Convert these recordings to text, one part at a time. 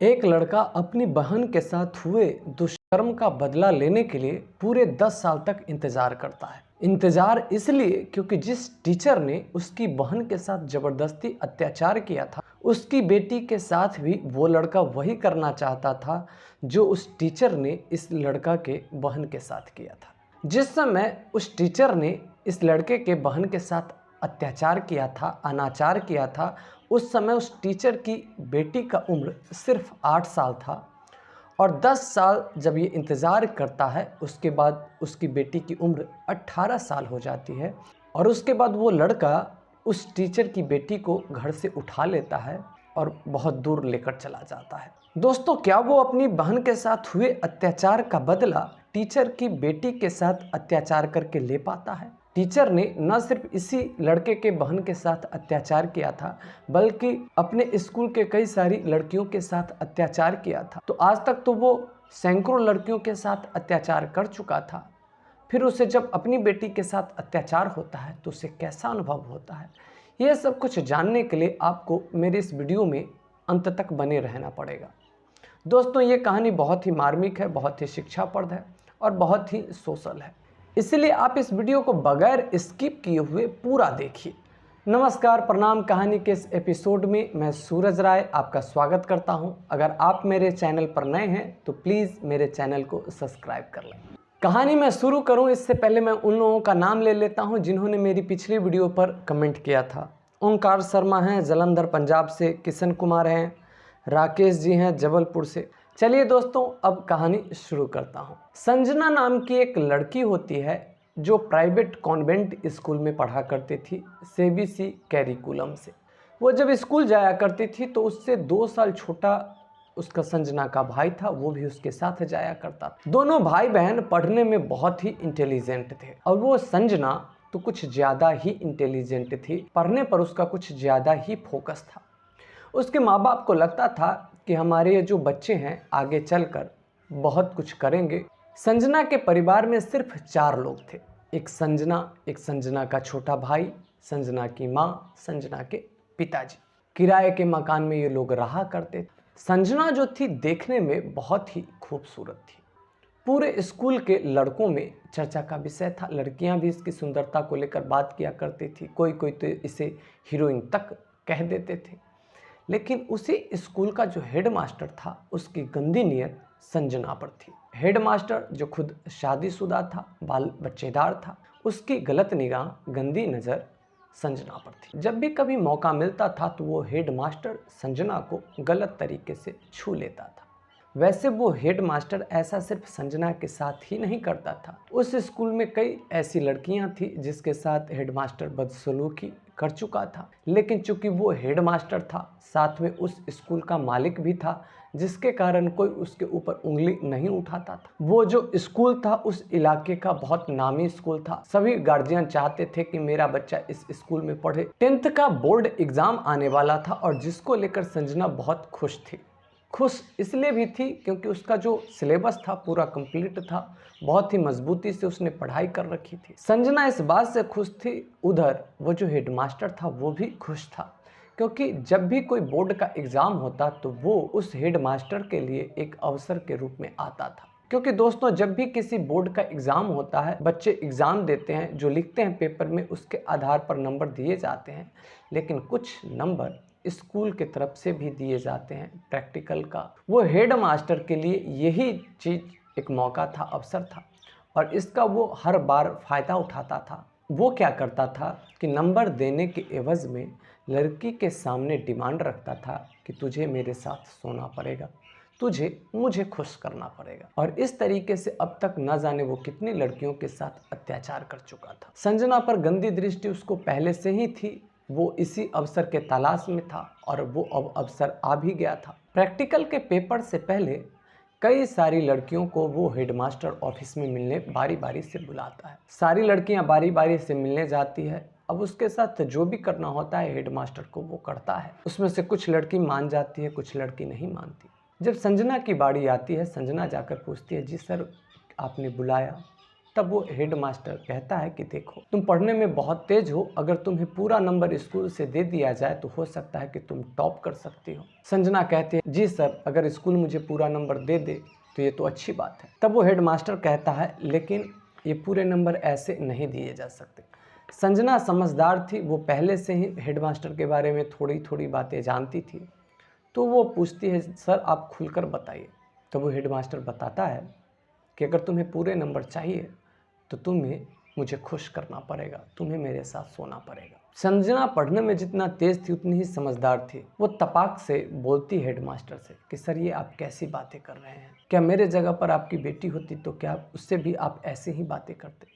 एक लड़का अपनी बहन के साथ हुए दुष्कर्म का बदला लेने के लिए पूरे 10 साल तक इंतजार करता है। इंतजार इसलिए क्योंकि जिस टीचर ने उसकी बहन के साथ जबरदस्ती अत्याचार किया था, उसकी बेटी के साथ भी वो लड़का वही करना चाहता था जो उस टीचर ने इस लड़का के बहन के साथ किया था। जिस समय उस टीचर ने इस लड़के के बहन के साथ अत्याचार किया था, अनाचार किया था, उस समय उस टीचर की बेटी का उम्र सिर्फ 8 साल था और 10 साल जब ये इंतज़ार करता है, उसके बाद उसकी बेटी की उम्र 18 साल हो जाती है और उसके बाद वो लड़का उस टीचर की बेटी को घर से उठा लेता है और बहुत दूर लेकर चला जाता है। दोस्तों, क्या वो अपनी बहन के साथ हुए अत्याचार का बदला टीचर की बेटी के साथ अत्याचार करके ले पाता है? टीचर ने न सिर्फ इसी लड़के के बहन के साथ अत्याचार किया था, बल्कि अपने स्कूल के कई सारी लड़कियों के साथ अत्याचार किया था। तो आज तक तो वो सैकड़ों लड़कियों के साथ अत्याचार कर चुका था। फिर उसे जब अपनी बेटी के साथ अत्याचार होता है तो उसे कैसा अनुभव होता है? ये सब कुछ जानने के लिए आपको मेरे इस वीडियो में अंत तक बने रहना पड़ेगा। दोस्तों, ये कहानी बहुत ही मार्मिक है, बहुत ही शिक्षाप्रद है और बहुत ही सोशल है। इसलिए आप इस वीडियो को बगैर स्किप किए हुए पूरा देखिए। नमस्कार, प्रणाम। कहानी के इस एपिसोड में मैं सूरज राय आपका स्वागत करता हूं। अगर आप मेरे चैनल पर नए हैं तो प्लीज़ मेरे चैनल को सब्सक्राइब कर लें। कहानी मैं शुरू करूं इससे पहले मैं उन लोगों का नाम ले लेता हूं जिन्होंने मेरी पिछली वीडियो पर कमेंट किया था। ओंकार शर्मा हैं जलंधर पंजाब से, किशन कुमार हैं, राकेश जी हैं जबलपुर से। चलिए दोस्तों, अब कहानी शुरू करता हूँ। संजना नाम की एक लड़की होती है जो प्राइवेट कॉन्वेंट स्कूल में पढ़ा करती थी, सीबीएसई कैरिकुलम से। वो जब स्कूल जाया करती थी तो उससे 2 साल छोटा उसका संजना का भाई था, वो भी उसके साथ जाया करता था। दोनों भाई बहन पढ़ने में बहुत ही इंटेलिजेंट थे और वो संजना तो कुछ ज़्यादा ही इंटेलिजेंट थी, पढ़ने पर उसका कुछ ज़्यादा ही फोकस था। उसके माँ बाप को लगता था कि हमारे ये जो बच्चे हैं आगे चलकर बहुत कुछ करेंगे। संजना के परिवार में सिर्फ 4 लोग थे। एक संजना का छोटा भाई, संजना की माँ, संजना के पिताजी। किराए के मकान में ये लोग रहा करते थे। संजना जो थी देखने में बहुत ही खूबसूरत थी। पूरे स्कूल के लड़कों में चर्चा का विषय था। लड़कियां भी इसकी सुंदरता को लेकर बात किया करती थी, कोई कोई तो इसे हीरोइन तक कह देते थे। लेकिन उसी स्कूल का जो हेड मास्टर था, उसकी गंदी नीयत संजना पर थी। हेड मास्टर जो खुद शादीशुदा था, बाल बच्चेदार था, उसकी गलत निगाह, गंदी नज़र संजना पर थी। जब भी कभी मौका मिलता था तो वो हेड मास्टर संजना को गलत तरीके से छू लेता था। वैसे वो हेड मास्टर ऐसा सिर्फ संजना के साथ ही नहीं करता था। उस स्कूल में कई ऐसी लड़कियां थी जिसके साथ हेड मास्टर बदसलूकी कर चुका था। लेकिन चूंकि वो हेड मास्टर था, साथ में उस स्कूल का मालिक भी था, जिसके कारण कोई उसके ऊपर उंगली नहीं उठाता था। वो जो स्कूल था उस इलाके का बहुत नामी स्कूल था। सभी गार्जियन चाहते थे कि मेरा बच्चा इस स्कूल में पढ़े। 10th का बोर्ड एग्जाम आने वाला था और जिसको लेकर संजना बहुत खुश थी। खुश इसलिए भी थी क्योंकि उसका जो सिलेबस था पूरा कंप्लीट था, बहुत ही मजबूती से उसने पढ़ाई कर रखी थी। संजना इस बात से खुश थी। उधर वो जो हेडमास्टर था वो भी खुश था, क्योंकि जब भी कोई बोर्ड का एग्ज़ाम होता तो वो उस हेडमास्टर के लिए एक अवसर के रूप में आता था। क्योंकि दोस्तों, जब भी किसी बोर्ड का एग्ज़ाम होता है, बच्चे एग्ज़ाम देते हैं, जो लिखते हैं पेपर में उसके आधार पर नंबर दिए जाते हैं, लेकिन कुछ नंबर स्कूल के तरफ से भी दिए जाते हैं प्रैक्टिकल का। वो हेड मास्टर के लिए यही चीज़ एक मौका था, अवसर था, और इसका वो हर बार फ़ायदा उठाता था। वो क्या करता था कि नंबर देने के एवज़ में लड़की के सामने डिमांड रखता था कि तुझे मेरे साथ सोना पड़ेगा, तुझे मुझे खुश करना पड़ेगा। और इस तरीके से अब तक न जाने वो कितनी लड़कियों के साथ अत्याचार कर चुका था। संजना पर गंदी दृष्टि उसको पहले से ही थी। वो इसी अवसर के तलाश में था और वो अब अवसर आ भी गया था। प्रैक्टिकल के पेपर से पहले कई सारी लड़कियों को वो हेडमास्टर ऑफिस में मिलने बारी बारी से बुलाता है। सारी लड़कियां बारी बारी से मिलने जाती है। अब उसके साथ जो भी करना होता है हेडमास्टर को वो करता है। उसमें से कुछ लड़की मान जाती है, कुछ लड़की नहीं मानती। जब संजना की बारी आती है, संजना जाकर पूछती है, जी सर आपने बुलाया, तब वो हेड मास्टर कहता है कि देखो, तुम पढ़ने में बहुत तेज हो, अगर तुम्हें पूरा नंबर स्कूल से दे दिया जाए तो हो सकता है कि तुम टॉप कर सकती हो। संजना कहती है, जी सर, अगर स्कूल मुझे पूरा नंबर दे दे तो ये तो अच्छी बात है। तब वो हेड मास्टर कहता है, लेकिन ये पूरे नंबर ऐसे नहीं दिए जा सकते। संजना समझदार थी, वो पहले से ही हेड मास्टर के बारे में थोड़ी थोड़ी बातें जानती थी, तो वो पूछती है, सर आप खुलकर बताइए। तो वो हेड मास्टर बताता है कि अगर तुम्हें पूरे नंबर चाहिए तो तुम्हें मुझे खुश करना पड़ेगा, तुम्हें मेरे साथ सोना पड़ेगा। संजना पढ़ने में जितना तेज थी उतनी ही समझदार थी। वो तपाक से बोलती हेड मास्टर से कि सर ये आप कैसी बातें कर रहे हैं, क्या मेरे जगह पर आपकी बेटी होती तो क्या उससे भी आप ऐसे ही बातें करते?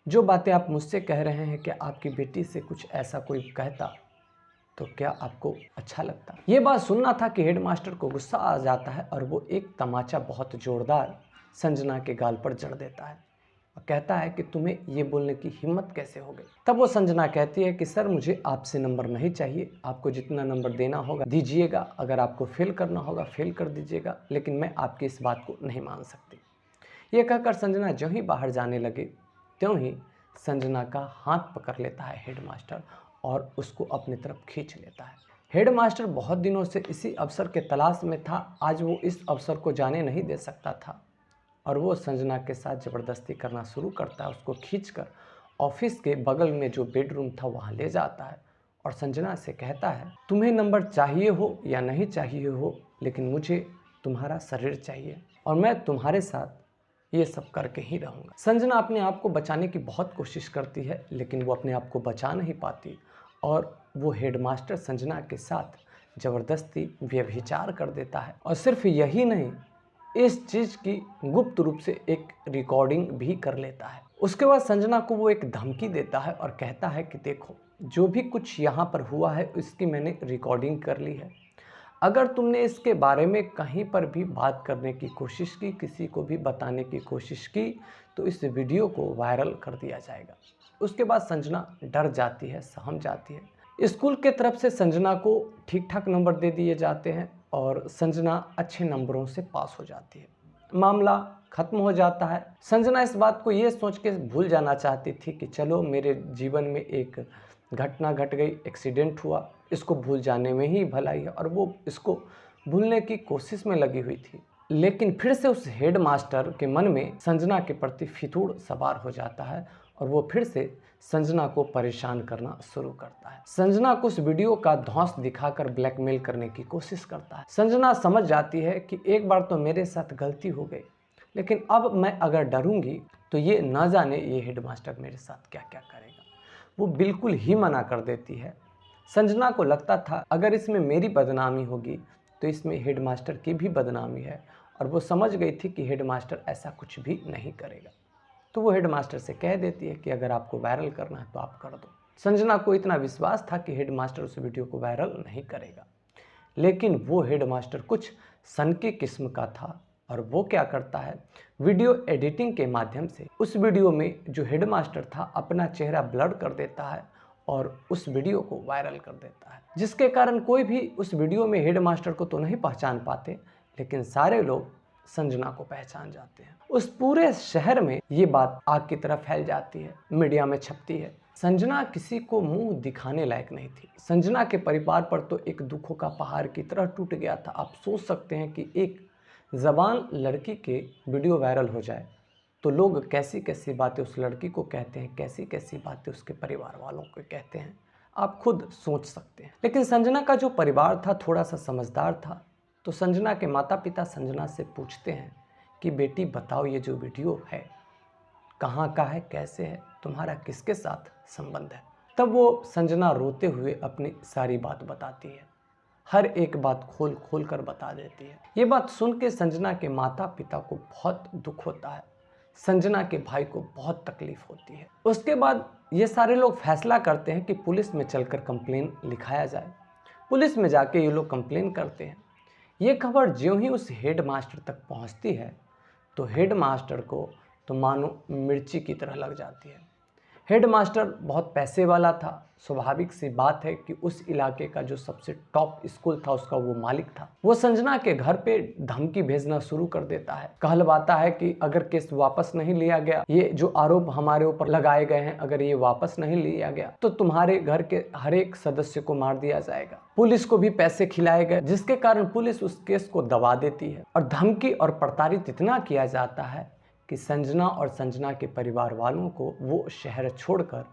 जो बातें आप मुझसे कह रहे हैं कि आपकी बेटी से कुछ ऐसा कोई कहता तो क्या आपको अच्छा लगता? ये बात सुनना था कि हेड मास्टर को गुस्सा आ जाता है और वो एक तमाचा बहुत जोरदार संजना के गाल पर जड़ देता है और कहता है कि तुम्हें ये बोलने की हिम्मत कैसे हो गई? तब वो संजना कहती है कि सर मुझे आपसे नंबर नहीं चाहिए, आपको जितना नंबर देना होगा दीजिएगा, अगर आपको फेल करना होगा फेल कर दीजिएगा, लेकिन मैं आपकी इस बात को नहीं मान सकती। ये कहकर संजना जो ही बाहर जाने लगे त्यों ही संजना का हाथ पकड़ लेता है हेड मास्टर और उसको अपनी तरफ खींच लेता है। हेड मास्टर बहुत दिनों से इसी अवसर के तलाश में था, आज वो इस अवसर को जाने नहीं दे सकता था और वो संजना के साथ ज़बरदस्ती करना शुरू करता है। उसको खींचकर ऑफिस के बगल में जो बेडरूम था वहाँ ले जाता है और संजना से कहता है, तुम्हें नंबर चाहिए हो या नहीं चाहिए हो, लेकिन मुझे तुम्हारा शरीर चाहिए और मैं तुम्हारे साथ ये सब करके ही रहूँगा। संजना अपने आप को बचाने की बहुत कोशिश करती है, लेकिन वो अपने आप को बचा नहीं पाती और वो हेडमास्टर संजना के साथ ज़बरदस्ती व्यभिचार कर देता है। और सिर्फ यही नहीं, इस चीज़ की गुप्त रूप से एक रिकॉर्डिंग भी कर लेता है। उसके बाद संजना को वो एक धमकी देता है और कहता है कि देखो, जो भी कुछ यहाँ पर हुआ है इसकी मैंने रिकॉर्डिंग कर ली है, अगर तुमने इसके बारे में कहीं पर भी बात करने की कोशिश की, किसी को भी बताने की कोशिश की, तो इस वीडियो को वायरल कर दिया जाएगा। उसके बाद संजना डर जाती है, सहम जाती है। स्कूल के तरफ से संजना को ठीक ठाक नंबर दे दिए जाते हैं और संजना अच्छे नंबरों से पास हो जाती है। मामला खत्म हो जाता है। संजना इस बात को ये सोच के भूल जाना चाहती थी कि चलो मेरे जीवन में एक घटना घट गई, एक्सीडेंट हुआ, इसको भूल जाने में ही भलाई है, और वो इसको भूलने की कोशिश में लगी हुई थी। लेकिन फिर से उस हेड मास्टर के मन में संजना के प्रति फितूर सवार हो जाता है और वो फिर से संजना को परेशान करना शुरू करता है। संजना को उस वीडियो का ध्वंस दिखाकर ब्लैकमेल करने की कोशिश करता है। संजना समझ जाती है कि एक बार तो मेरे साथ गलती हो गई, लेकिन अब मैं अगर डरूंगी तो ये ना जाने ये हेडमास्टर मेरे साथ क्या क्या करेगा। वो बिल्कुल ही मना कर देती है। संजना को लगता था अगर इसमें मेरी बदनामी होगी तो इसमें हेडमास्टर की भी बदनामी है, और वो समझ गई थी कि हेडमास्टर ऐसा कुछ भी नहीं करेगा। तो वो हेडमास्टर से कह देती है कि अगर आपको वायरल करना है तो आप कर दो। संजना को इतना विश्वास था कि हेडमास्टर उस वीडियो को वायरल नहीं करेगा, लेकिन वो हेडमास्टर कुछ सनकी किस्म का था और वो क्या करता है, वीडियो एडिटिंग के माध्यम से उस वीडियो में जो हेडमास्टर था अपना चेहरा ब्लर कर देता है और उस वीडियो को वायरल कर देता है, जिसके कारण कोई भी उस वीडियो में हेडमास्टर को तो नहीं पहचान पाते, लेकिन सारे लोग संजना को पहचान जाते हैं। उस पूरे शहर में ये बात आग की तरह फैल जाती है, मीडिया में छपती है। संजना किसी को मुंह दिखाने लायक नहीं थी। संजना के परिवार पर तो एक दुखों का पहाड़ की तरह टूट गया था। आप सोच सकते हैं कि एक जबान लड़की के वीडियो वायरल हो जाए तो लोग कैसी कैसी बातें उस लड़की को कहते हैं, कैसी कैसी बातें उसके परिवार वालों को कहते हैं, आप खुद सोच सकते हैं। लेकिन संजना का जो परिवार था थोड़ा सा समझदार था, तो संजना के माता पिता संजना से पूछते हैं कि बेटी बताओ ये जो वीडियो है कहाँ का है, कैसे है, तुम्हारा किसके साथ संबंध है। तब वो संजना रोते हुए अपनी सारी बात बताती है, हर एक बात खोल खोल कर बता देती है। ये बात सुन के संजना के माता पिता को बहुत दुख होता है, संजना के भाई को बहुत तकलीफ होती है। उसके बाद ये सारे लोग फैसला करते हैं कि पुलिस में चलकर कंप्लेन लिखाया जाए। पुलिस में जाके ये लोग कंप्लेन करते हैं। ये खबर ज्यों ही उस हेड मास्टर तक पहुंचती है तो हेड मास्टर को तो मानो मिर्ची की तरह लग जाती है। हेडमास्टर बहुत पैसे वाला था। स्वाभाविक सी बात है कि उस इलाके का जो सबसे टॉप स्कूल था उसका वो मालिक था। वो संजना के घर पे धमकी भेजना शुरू कर देता है। कहलवाता है कि अगर केस वापस नहीं लिया गया, ये जो आरोप हमारे ऊपर लगाए गए हैं, अगर ये वापस नहीं लिया गया तो तुम्हारे घर के हर एक सदस्य को मार दिया जाएगा। पुलिस को भी पैसे खिलाए गए, जिसके कारण पुलिस उस केस को दबा देती है और धमकी और प्रताड़ित इतना किया जाता है कि संजना और संजना के परिवार वालों को वो शहर छोड़कर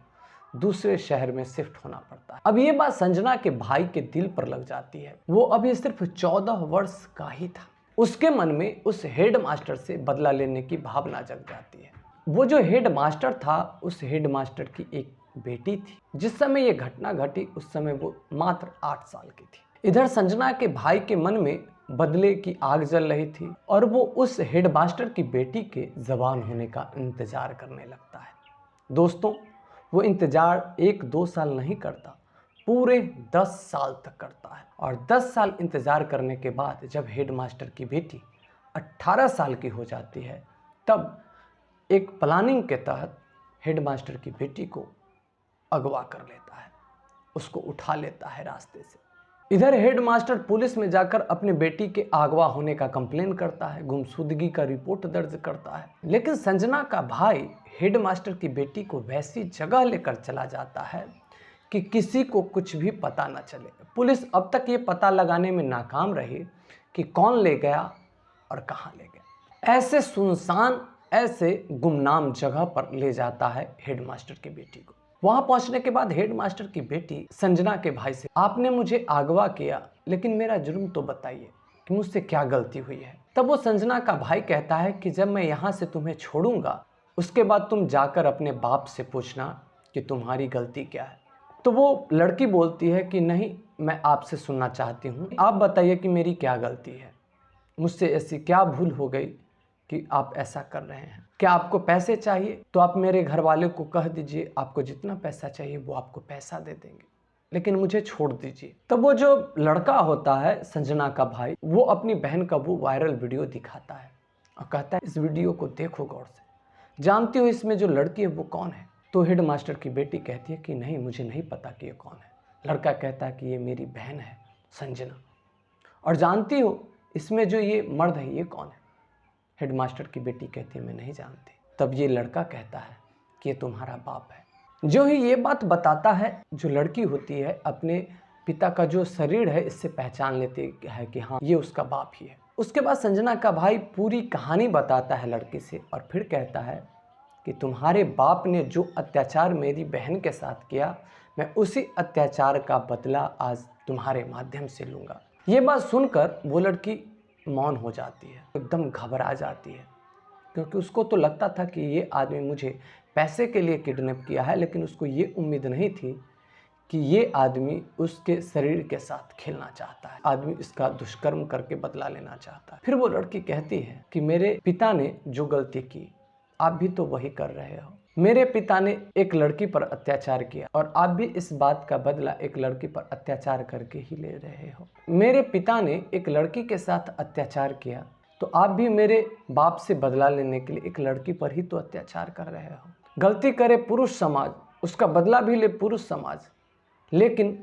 दूसरे शहर में शिफ्ट होना पड़ता है। अब ये बात संजना के भाई के दिल पर लग जाती है। वो अभी सिर्फ 14 वर्ष का ही था। उसके मन में उस हेड मास्टर से बदला लेने की भावना जग जाती है। वो जो हेड मास्टर था, उस हेड मास्टर की एक बेटी थी। जिस समय ये घटना घटी उस समय वो मात्र 8 साल की थी। इधर संजना के भाई के मन में बदले की आग जल रही थी और वो उस हेडमास्टर की बेटी के जवान होने का इंतजार करने लगता है। दोस्तों, वो इंतजार 1-2 साल नहीं करता, पूरे 10 साल तक करता है। और 10 साल इंतजार करने के बाद जब हेडमास्टर की बेटी 18 साल की हो जाती है, तब एक प्लानिंग के तहत हेडमास्टर की बेटी को अगवा कर लेता है, उसको उठा लेता है रास्ते से। इधर हेडमास्टर पुलिस में जाकर अपने बेटी के अगवा होने का कंप्लेन करता है, गुमशुदगी का रिपोर्ट दर्ज करता है। लेकिन संजना का भाई हेडमास्टर की बेटी को वैसी जगह लेकर चला जाता है कि किसी को कुछ भी पता न चले। पुलिस अब तक ये पता लगाने में नाकाम रही कि कौन ले गया और कहाँ ले गया। ऐसे सुनसान, ऐसे गुमनाम जगह पर ले जाता है हेडमास्टर की बेटी को। वहां पहुंचने के बाद हेडमास्टर की बेटी संजना के भाई से, आपने मुझे अगवा किया, लेकिन मेरा जुर्म तो बताइए कि मुझसे क्या गलती हुई है। तब वो संजना का भाई कहता है कि जब मैं यहाँ से तुम्हें छोड़ूंगा उसके बाद तुम जाकर अपने बाप से पूछना कि तुम्हारी गलती क्या है। तो वो लड़की बोलती है कि नहीं, मैं आपसे सुनना चाहती हूँ, आप बताइए कि मेरी क्या गलती है, मुझसे ऐसी क्या भूल हो गई कि आप ऐसा कर रहे हैं। क्या आपको पैसे चाहिए तो आप मेरे घर वाले को कह दीजिए, आपको जितना पैसा चाहिए वो आपको पैसा दे देंगे, लेकिन मुझे छोड़ दीजिए। तब वो जो लड़का होता है संजना का भाई, वो अपनी बहन का वो वायरल वीडियो दिखाता है और कहता है इस वीडियो को देखो गौर से, जानती हो इसमें जो लड़की है वो कौन है। तो हेडमास्टर की बेटी कहती है कि नहीं, मुझे नहीं पता कि ये कौन है। लड़का कहता है कि ये मेरी बहन है संजना, और जानती हो इसमें जो ये मर्द है ये कौन है। हेडमास्टर की बेटी कहती है मैं नहीं जानती। तब ये लड़का कहता है कि ये तुम्हारा बाप है। जो ही ये बात बताता है, जो लड़की होती है अपने पिता का जो शरीर है इससे पहचान लेती है कि हाँ ये उसका बाप ही है। उसके बाद संजना का भाई पूरी कहानी बताता है लड़की से और फिर कहता है कि तुम्हारे बाप ने जो अत्याचार मेरी बहन के साथ किया, मैं उसी अत्याचार का बदला आज तुम्हारे माध्यम से लूँगा। ये बात सुनकर वो लड़की मौन हो जाती है, एकदम घबरा जाती है, क्योंकि उसको तो लगता था कि ये आदमी मुझे पैसे के लिए किडनैप किया है, लेकिन उसको ये उम्मीद नहीं थी कि ये आदमी उसके शरीर के साथ खेलना चाहता है, आदमी इसका दुष्कर्म करके बदला लेना चाहता है। फिर वो लड़की कहती है कि मेरे पिता ने जो गलती की आप भी तो वही कर रहे हो। मेरे पिता ने एक लड़की पर अत्याचार किया और आप भी इस बात का बदला एक लड़की पर अत्याचार करके ही ले रहे हो। मेरे पिता ने एक लड़की के साथ अत्याचार किया तो आप भी मेरे बाप से बदला लेने के लिए एक लड़की पर ही तो अत्याचार कर रहे हो। गलती करे पुरुष समाज, उसका बदला भी ले पुरुष समाज, लेकिन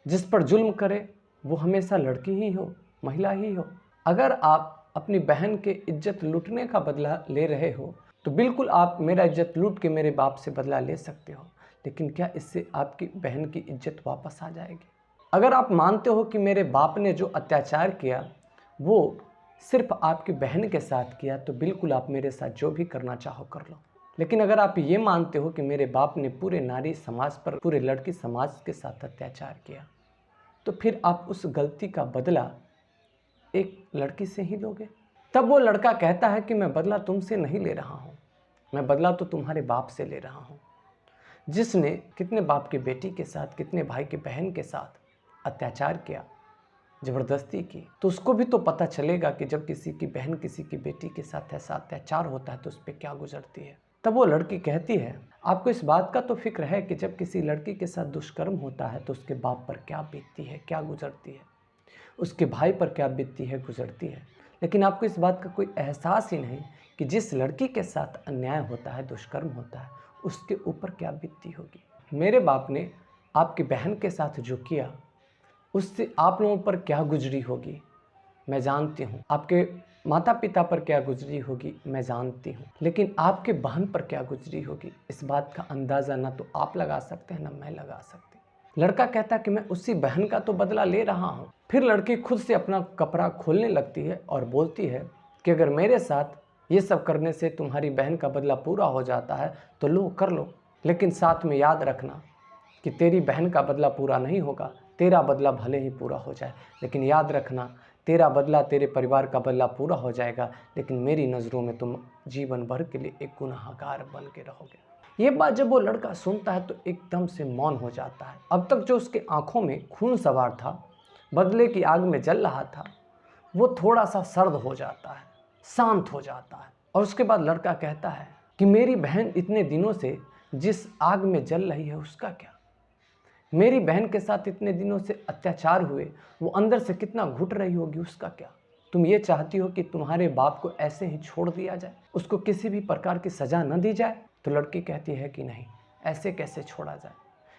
जिस पर जुल्म करे वो हमेशा लड़की ही हो, महिला ही हो। अगर आप अपनी बहन के इज्जत लूटने का बदला ले रहे हो तो बिल्कुल आप मेरा इज्जत लूट के मेरे बाप से बदला ले सकते हो, लेकिन क्या इससे आपकी बहन की इज्जत वापस आ जाएगी? अगर आप मानते हो कि मेरे बाप ने जो अत्याचार किया वो सिर्फ आपकी बहन के साथ किया, तो बिल्कुल आप मेरे साथ जो भी करना चाहो कर लो। लेकिन अगर आप ये मानते हो कि मेरे बाप ने पूरे नारी समाज पर, पूरे लड़की समाज के साथ अत्याचार किया, तो फिर आप उस गलती का बदला एक लड़की से ही लोगे। तब वो लड़का कहता है कि मैं बदला तुमसे नहीं ले रहा हूँ, मैं बदला तो तुम्हारे बाप से ले रहा हूँ, जिसने कितने बाप की बेटी के साथ, कितने भाई की बहन के साथ अत्याचार किया, ज़बरदस्ती की। तो उसको भी तो पता चलेगा कि जब किसी की बहन किसी की बेटी के साथ ऐसा अत्याचार होता है तो उस पर क्या गुजरती है। तब वो लड़की कहती है आपको इस बात का तो फिक्र है कि जब किसी लड़की के साथ दुष्कर्म होता है तो उसके बाप पर क्या बीतती है, क्या गुजरती है, उसके भाई पर क्या बीतती है, गुजरती है। लेकिन आपको इस बात का कोई एहसास ही नहीं कि जिस लड़की के साथ अन्याय होता है, दुष्कर्म होता है, उसके ऊपर क्या बीतती होगी। मेरे बाप ने आपकी बहन के साथ जो किया उससे आप लोगों पर क्या गुजरी होगी मैं जानती हूँ, आपके माता पिता पर क्या गुजरी होगी मैं जानती हूँ, लेकिन आपके बहन पर क्या गुजरी होगी इस बात का अंदाज़ा ना तो आप लगा सकते हैं ना मैं लगा सकती। लड़का कहता कि मैं उसी बहन का तो बदला ले रहा हूँ। फिर लड़की खुद से अपना कपड़ा खोलने लगती है और बोलती है कि अगर मेरे साथ ये सब करने से तुम्हारी बहन का बदला पूरा हो जाता है तो लो कर लो, लेकिन साथ में याद रखना कि तेरी बहन का बदला पूरा नहीं होगा, तेरा बदला भले ही पूरा हो जाए, लेकिन याद रखना तेरा बदला, तेरे परिवार का बदला पूरा हो जाएगा, लेकिन मेरी नज़रों में तुम जीवन भर के लिए एक गुनहगार बन के रहोगे। ये बात जब वो लड़का सुनता है तो एकदम से मौन हो जाता है। अब तक जो उसके आंखों में खून सवार था, बदले की आग में जल रहा था, वो थोड़ा सा सर्द हो जाता है, शांत हो जाता है। और उसके बाद लड़का कहता है कि मेरी बहन इतने दिनों से जिस आग में जल रही है उसका क्या, मेरी बहन के साथ इतने दिनों से अत्याचार हुए, वो अंदर से कितना घुट रही होगी उसका क्या। तुम ये चाहती हो कि तुम्हारे बाप को ऐसे ही छोड़ दिया जाए, उसको किसी भी प्रकार की सज़ा न दी जाए। तो लड़की कहती है कि नहीं, ऐसे कैसे छोड़ा जाए,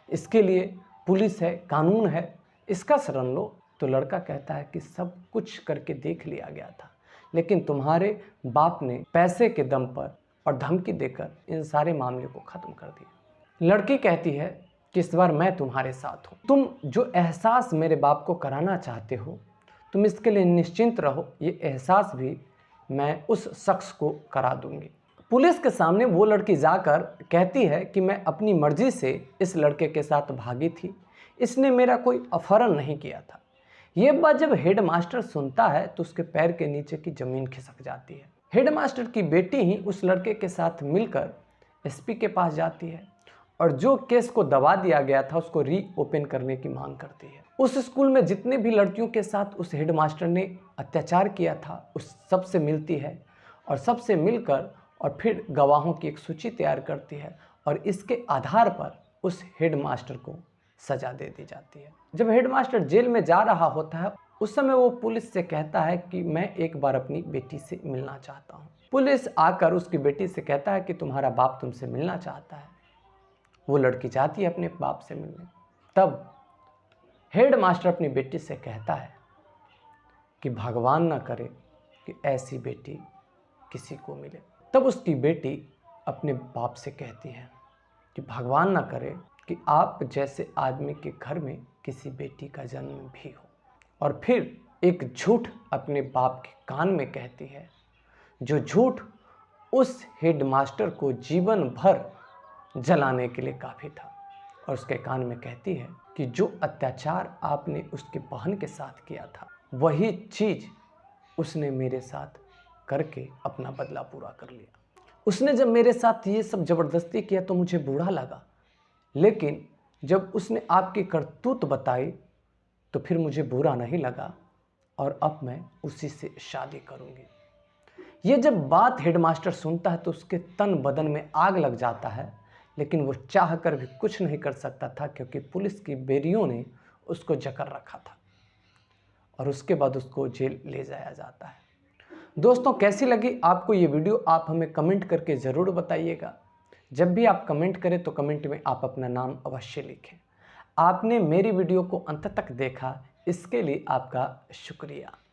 इसके लिए पुलिस है, कानून है, इसका शरण लो। तो लड़का कहता है कि सब कुछ करके देख लिया गया था, लेकिन तुम्हारे बाप ने पैसे के दम पर और धमकी देकर इन सारे मामले को ख़त्म कर दिया। लड़की कहती है कि इस बार मैं तुम्हारे साथ हूँ, तुम जो एहसास मेरे बाप को कराना चाहते हो तुम इसके लिए निश्चिंत रहो, ये एहसास भी मैं उस शख्स को करा दूंगी। पुलिस के सामने वो लड़की जाकर कहती है कि मैं अपनी मर्जी से इस लड़के के साथ भागी थी, इसने मेरा कोई अपहरण नहीं किया था। ये बात जब हेडमास्टर सुनता है तो उसके पैर के नीचे की ज़मीन खिसक जाती है। हेडमास्टर की बेटी ही उस लड़के के साथ मिलकर एसपी के पास जाती है और जो केस को दबा दिया गया था उसको रीओपन करने की मांग करती है। उस स्कूल में जितने भी लड़कियों के साथ उस हेडमास्टर ने अत्याचार किया था उस सब से मिलती है और सबसे मिलकर और फिर गवाहों की एक सूची तैयार करती है और इसके आधार पर उस हेडमास्टर को सज़ा दे दी जाती है। जब हेडमास्टर जेल में जा रहा होता है उस समय वो पुलिस से कहता है कि मैं एक बार अपनी बेटी से मिलना चाहता हूँ। पुलिस आकर उसकी बेटी से कहता है कि तुम्हारा बाप तुमसे मिलना चाहता है। वो लड़की चाहती है अपने बाप से मिलने। तब हेडमास्टर अपनी बेटी से कहता है कि भगवान ना करे कि ऐसी बेटी किसी को मिले। तब उसकी बेटी अपने बाप से कहती है कि भगवान ना करे कि आप जैसे आदमी के घर में किसी बेटी का जन्म भी हो। और फिर एक झूठ अपने बाप के कान में कहती है, जो झूठ उस हेडमास्टर को जीवन भर जलाने के लिए काफ़ी था। और उसके कान में कहती है कि जो अत्याचार आपने उसकी बहन के साथ किया था वही चीज़ उसने मेरे साथ करके अपना बदला पूरा कर लिया। उसने जब मेरे साथ ये सब ज़बरदस्ती किया तो मुझे बुरा लगा, लेकिन जब उसने आपकी करतूत बताई तो फिर मुझे बुरा नहीं लगा और अब मैं उसी से शादी करूँगी। ये जब बात हेडमास्टर सुनता है तो उसके तन बदन में आग लग जाता है, लेकिन वो चाह कर भी कुछ नहीं कर सकता था क्योंकि पुलिस की बेरियों ने उसको जकड़ रखा था और उसके बाद उसको जेल ले जाया जाता है। दोस्तों, कैसी लगी आपको ये वीडियो, आप हमें कमेंट करके ज़रूर बताइएगा। जब भी आप कमेंट करें तो कमेंट में आप अपना नाम अवश्य लिखें। आपने मेरी वीडियो को अंत तक देखा, इसके लिए आपका शुक्रिया।